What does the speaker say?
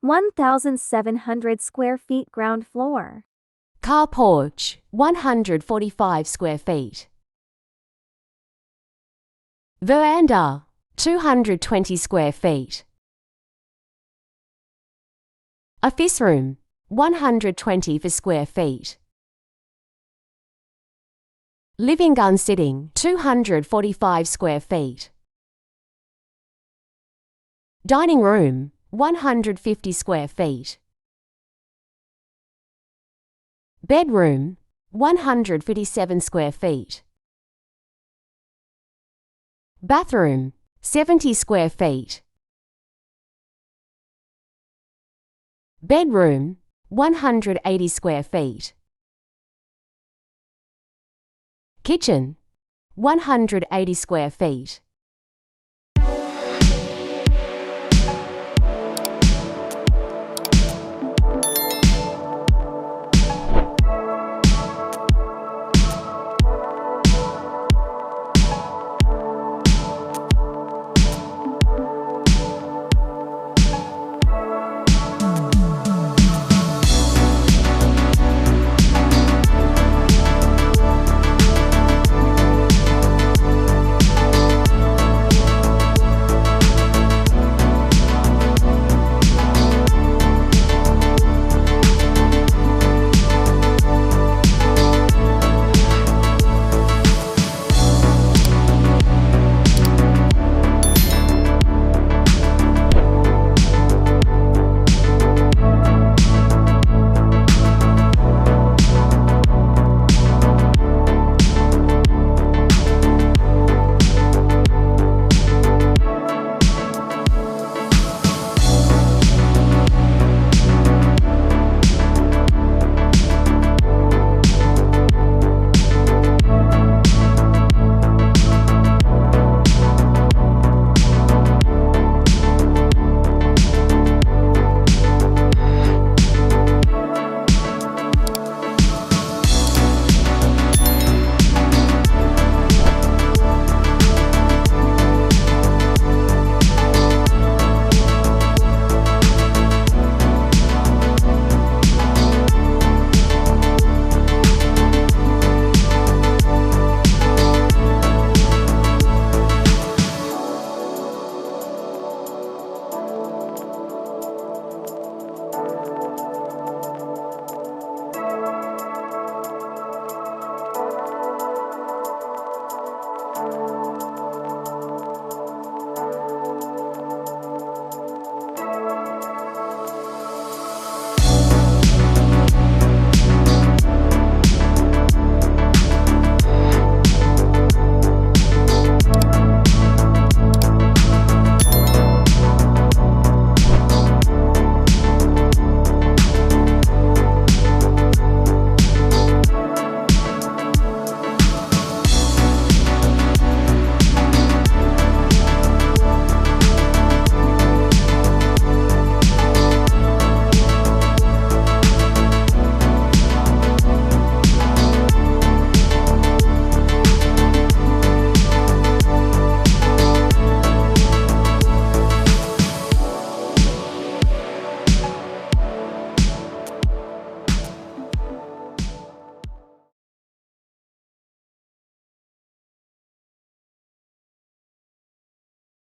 1,700 square feet ground floor. Car porch, 145 square feet. Veranda, 220 square feet. Office room, 120 square feet. Living gun sitting, 245 square feet. Dining room, 150 square feet. Bedroom, 157 square feet. Bathroom, 70 square feet. Bedroom, 180 square feet. Kitchen, 180 square feet.